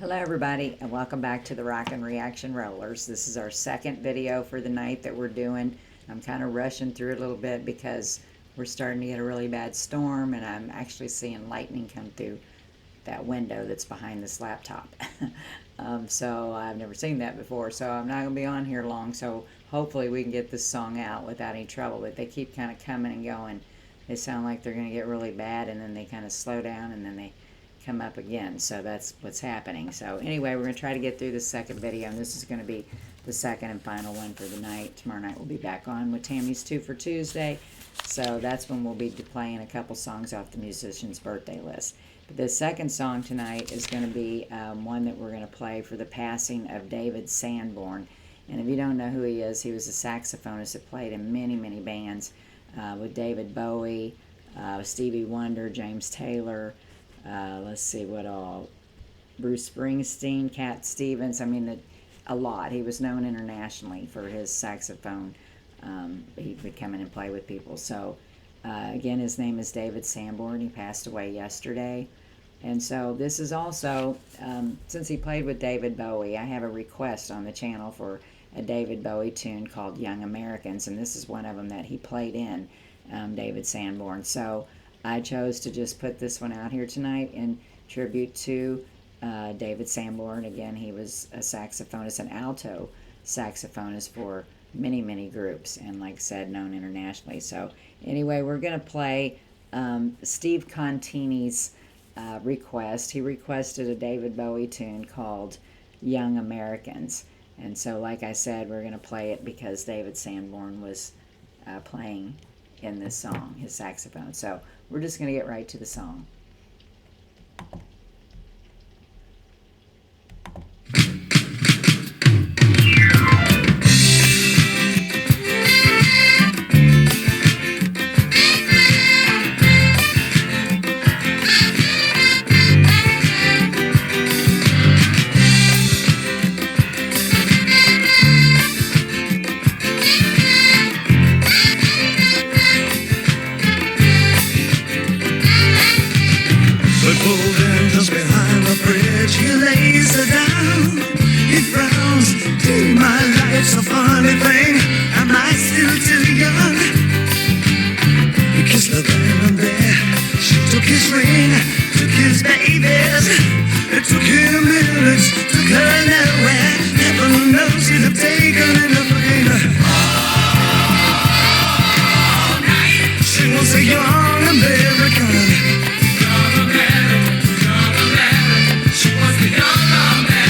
Hello everybody and welcome back to the Rockin Reaction Rollers. This is our second video for the night that we're doing. I'm kind of rushing through it a little bit because we're starting to get a really bad storm and I'm actually seeing lightning come through that window that's behind this laptop. So I've never seen that before, so I'm not going to be on here long, so hopefully we can get this song out without any trouble, but they keep kind of coming and going. They sound like they're going to get really bad and then they kind of slow down and then they come up again, so that's what's happening. So anyway, we're going to try to get through the second video, and this is going to be the second and final one for the night. Tomorrow night we'll be back on with Tammy's 2 for Tuesday, so that's when we'll be playing a couple songs off the musician's birthday list. But the second song tonight is going to be one that we're going to play for the passing of David Sanborn. And if you don't know who he is, he was a saxophonist that played in many bands with David Bowie, Stevie Wonder, James Taylor, let's see what all, Bruce Springsteen, Cat Stevens. I mean, a lot. He was known internationally for his saxophone. He would come in and play with people. So again, his name is David Sanborn. He passed away yesterday. And so this is also, since he played with David Bowie, I have a request on the channel for a David Bowie tune called Young Americans, and this is one of them that he played in, David Sanborn. So I chose to just put this one out here tonight in tribute to David Sanborn. Again, he was a saxophonist, an alto saxophonist for many groups, and like I said, known internationally. So anyway, we're going to play Steve Contini's request. He requested a David Bowie tune called Young Americans. And so like I said, we're going to play it because David Sanborn was playing in this song, his saxophone. So we're just going to get right to the song. It's a funny thing, am I still too young? He kissed the man there, she took his ring, took his babies. It took him minutes, took her nowhere. Heaven knows he'd have taken anything. All night. She was a young American. Young American, young American. She was the young American.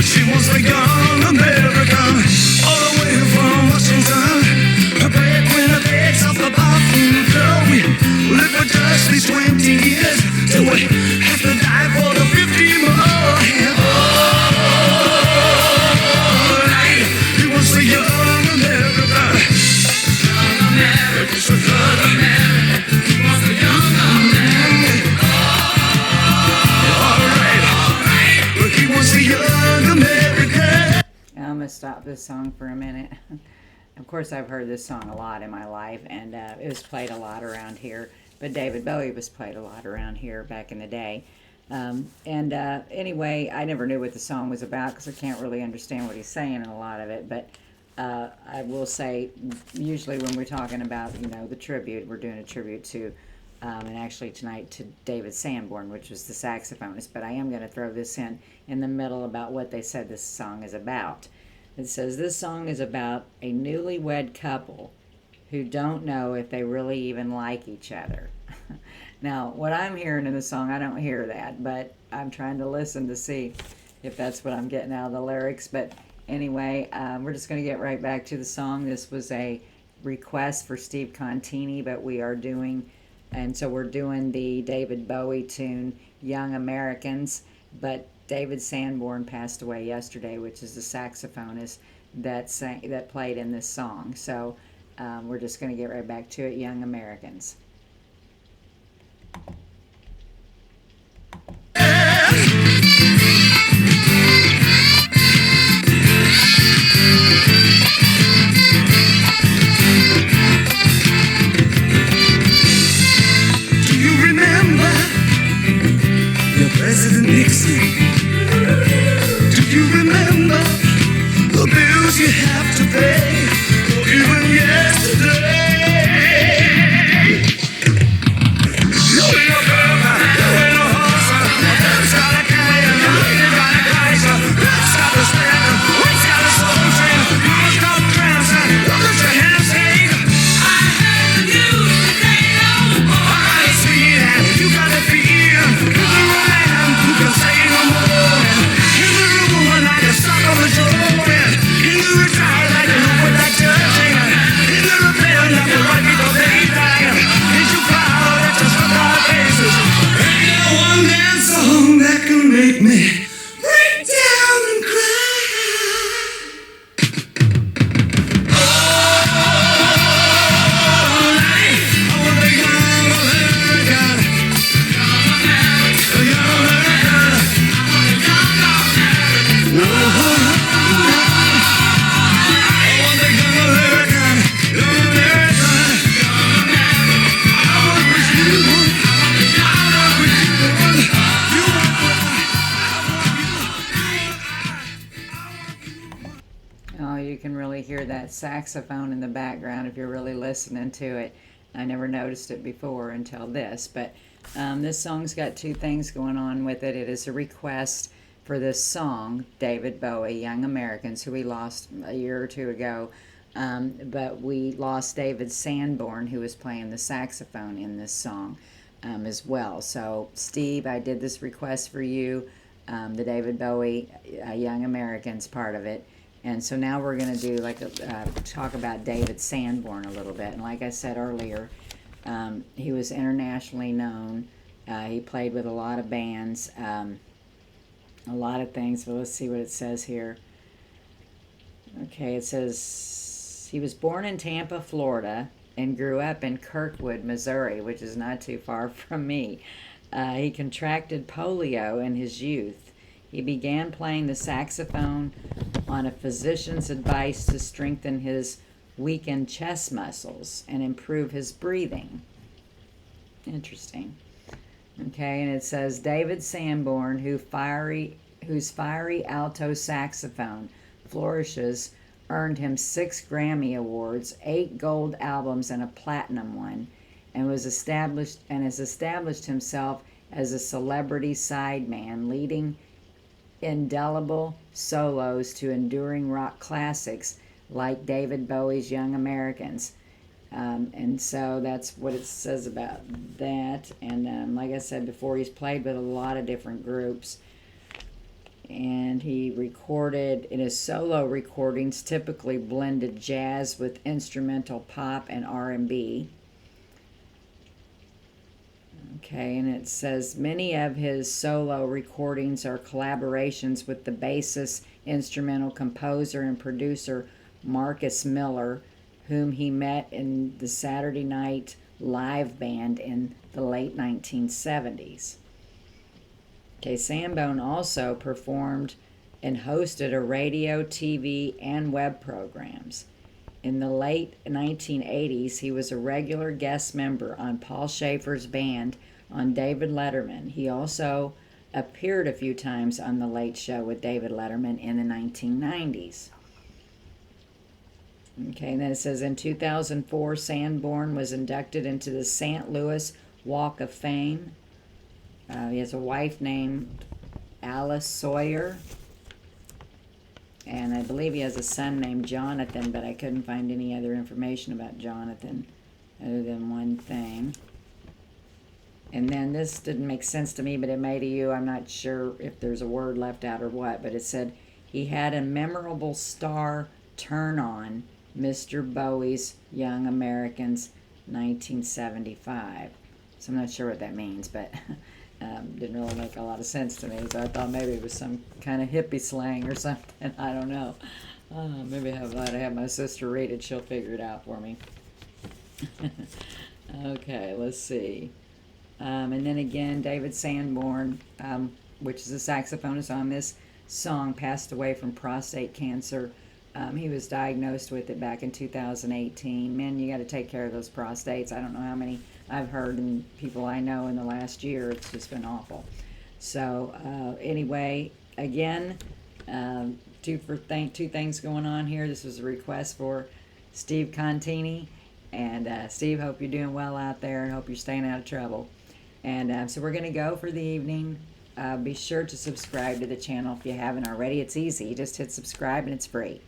She was a young American, all the way from Washington. Her breadwinner begs off the bathroom floor. We lived for just these 20 years till we have to die for the 50 more. All night, he was a young American. Young American, so good American. He was a young American. All right, but he was a young American. I'm going to stop this song for a minute. Of course, I've heard this song a lot in my life, and it was played a lot around here. But David Bowie was played a lot around here back in the day. Anyway, I never knew what the song was about because I can't really understand what he's saying in a lot of it. But I will say, usually when we're talking about, the tribute, we're doing a tribute to, and actually tonight to David Sanborn, which was the saxophonist. But I am going to throw this in the middle about what they said this song is about. It says, this song is about a newlywed couple who don't know if they really even like each other. Now, what I'm hearing in the song, I don't hear that, but I'm trying to listen to see if that's what I'm getting out of the lyrics. But anyway, we're just going to get right back to the song. This was a request for Steve Contini, but we are doing, and so we're doing the David Bowie tune, Young Americans, but David Sanborn passed away yesterday, which is the saxophonist that played in this song. So we're just going to get right back to it, Young Americans. Do you remember hear that saxophone in the background if you're really listening to it. I never noticed it before until this, but this song's got two things going on with it. It is a request for this song, David Bowie, Young Americans, who we lost a year or two ago. But we lost David Sanborn, who was playing the saxophone in this song as well. So, Steve, I did this request for you, the David Bowie Young Americans part of it. And so now we're going to do talk about David Sanborn a little bit. And like I said earlier, he was internationally known. He played with a lot of bands, a lot of things. But let's see what it says here. Okay, it says he was born in Tampa, Florida, and grew up in Kirkwood, Missouri, which is not too far from me. He contracted polio in his youth. He began playing the saxophone on a physician's advice to strengthen his weakened chest muscles and improve his breathing. Interesting. Okay, and it says David Sanborn, whose fiery alto saxophone flourishes, earned him 6 Grammy Awards, 8 gold albums, and a platinum one, and has established himself as a celebrity sideman, leading indelible solos to enduring rock classics like David Bowie's Young Americans. And so that's what it says about that. And like I said before, he's played with a lot of different groups. And he recorded, in his solo recordings, typically blended jazz with instrumental pop and R&B. Okay, and it says many of his solo recordings are collaborations with the bassist, instrumental composer, and producer Marcus Miller, whom he met in the Saturday Night Live band in the late 1970s. Okay, Sanborn also performed and hosted a radio, TV, and web programs. In the late 1980s, he was a regular guest member on Paul Schaefer's band on David Letterman. He also appeared a few times on The Late Show with David Letterman in the 1990s. Okay, and then it says in 2004, Sanborn was inducted into the St. Louis Walk of Fame. He has a wife named Alice Sawyer. And I believe he has a son named Jonathan, but I couldn't find any other information about Jonathan other than one thing. And then this didn't make sense to me, but it may to you. I'm not sure if there's a word left out or what, but it said he had a memorable star turn on Mr. Bowie's Young Americans 1975. So I'm not sure what that means, but didn't really make a lot of sense to me. So I thought maybe it was some kind of hippie slang or something. I don't know. Maybe I ought to have my sister read it. She'll figure it out for me. Okay, let's see. And then again, David Sanborn, which is a saxophonist on this song, passed away from prostate cancer. He was diagnosed with it back in 2018. Man, you got to take care of those prostates. I don't know how many I've heard and people I know in the last year. It's just been awful. So anyway, again, two things going on here. This was a request for Steve Contini. And Steve, hope you're doing well out there and hope you're staying out of trouble. And so we're going to go for the evening. Be sure to subscribe to the channel if you haven't already. It's easy. You just hit subscribe and it's free.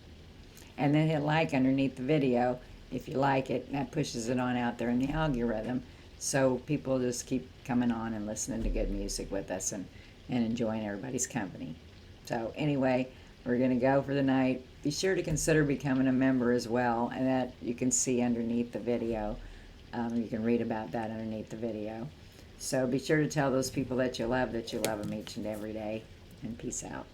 And then hit like underneath the video if you like it. And that pushes it on out there in the algorithm. So people just keep coming on and listening to good music with us and enjoying everybody's company. So anyway, we're going to go for the night. Be sure to consider becoming a member as well. And that you can see underneath the video. You can read about that underneath the video. So be sure to tell those people that you love them each and every day. And peace out.